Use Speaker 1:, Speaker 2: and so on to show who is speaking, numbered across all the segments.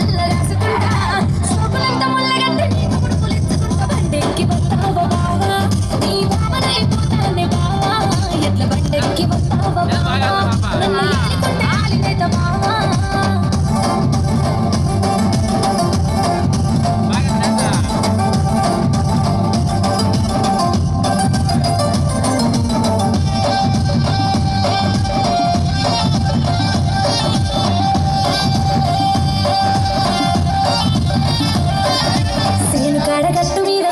Speaker 1: దారిలో రాసుకుంటా సోకులంతా ముళ్ళగంటే నీకు పుడుకులెచ్చుకుంటా బండెక్కి వస్తావా బావా నీ బావనైపోతానే బావా ఎట్ల బండెక్కి వస్తావా బావా నన్ను ఏలుకుంటే ఆలినేత బావా కడగట్టు మీద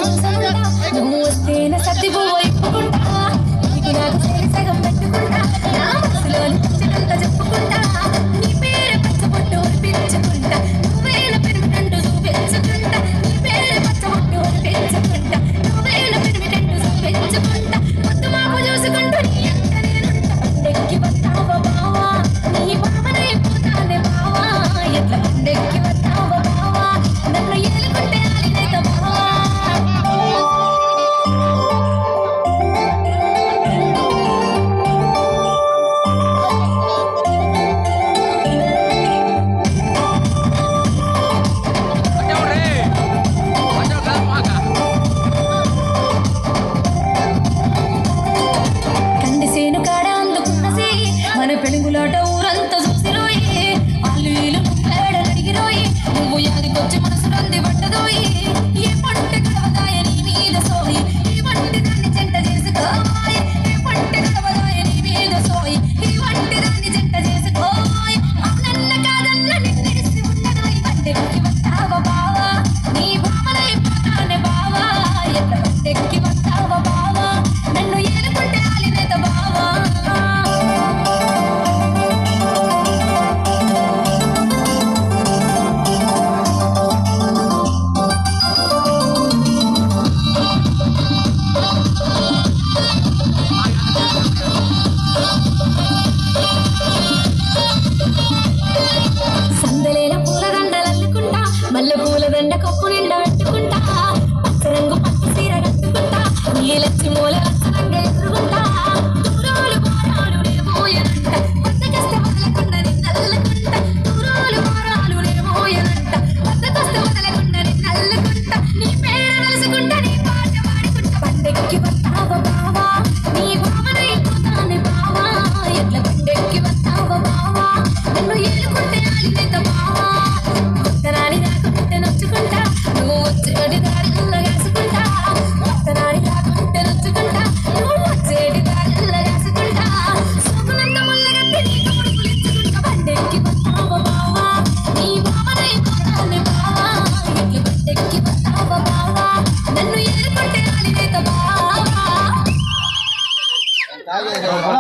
Speaker 1: నువ్వు వస్తేనే సత్తి పువ్వు ఎక్కుకుంటా నీకు నాకు చేరి సగం పెట్టుకుంటా నా మనసులోని పిచ్చినంత చెప్పుకుంటా నీ పేరు పచ్చబొట్టు ఒలిపించుకుంటా నువ్వేల పెరిమిటంటూ చూపించుకుంటా నీ పేరు పచ్చబొట్టు ఒలిపించుకుంటా నువ్వేల పెరిమిటంటూ చూపించుకుంటా పొద్దు మాపు చూసుకుంటూ నీ అంత నేనుంటా బండెక్కి వస్తావా బావా నీ బావనైపోతానే బావా ఎట్ల బండెక్కి వస్తావా బావా నన్ను ఏలుకుంటే ఆలినేత బావా కందిసేను కాడ అందుకున్నసి మన పెనుగులాట ఊరంతా చూసిరోయి వాళ్ళు వీళ్ళు ముప్పేడ అడిగిరోయి నువ్వు యాదికొచ్చి మనసు రంది పట్టదోయి ఏ పంట గడవదాయ నీ మీద సోయి ఈ వంటి దాన్ని జంట చేసుకోయి ఏ పంట గడవదాయ నీ మీద సోయి ఈ వంటి దాన్ని జంట చేసుకోయి అవునన్న కాదన్న నిన్నెడిసి ఉండదోయి బండెక్కి వస్తావా బావా నీ బావనైపోతానే బావా ఎట్ల బండెక్కి వస్తావా బావా నన్ను ఏలుకుంటే ఆలినేత బావా సందలేల పూలదండలు అల్లుకుంటా మల్లె పూలదండ కప్పు నిండా పెట్టుకుంటా పచ్చరంగు పట్టు సీర కట్టుకుంటా నీలచ్చి మూల రచ్చరంగా ఎదురుకుంటా దూరాలు భారాలు లేమోయనంట వద్దకొస్తే వదలకుండా నిన్నల్లుకుంటా దూరాలు భారాలు లేమోయనంట వద్దకొస్తే వదలకుండా నిన్నల్లుకుంటా నీ పేరు తెలుసుకుంటా నీ పాట పాడుకుంటా బండెక్కి వస్తావా బావా నీ బావనైపోతానే బావా ఎట్ల బండెక్కి వస్తావా బావా నన్ను ఏలుకుంటే ఆలినేత బావా ఉత్తరాని రాకుంటే నొచ్చుకుంటా నువ్వు వచ్చేటి దారిలో రాసుకుంటా ఉత్తరాని రాకుంటే నొచ్చుకుంటా నువ్వు వచ్చేటి దారిలో రాసుకుంటా సోకులంతా ముళ్ళగంటే నీకు పుడుకులెచ్చుకుంటా బండెక్కి వస్తావా బావా నీ బావనైపోతానే బావా ఎట్ల బండెక్కి వస్తావా బావా నన్ను ఏలుకుంటే ఆలినేత బావా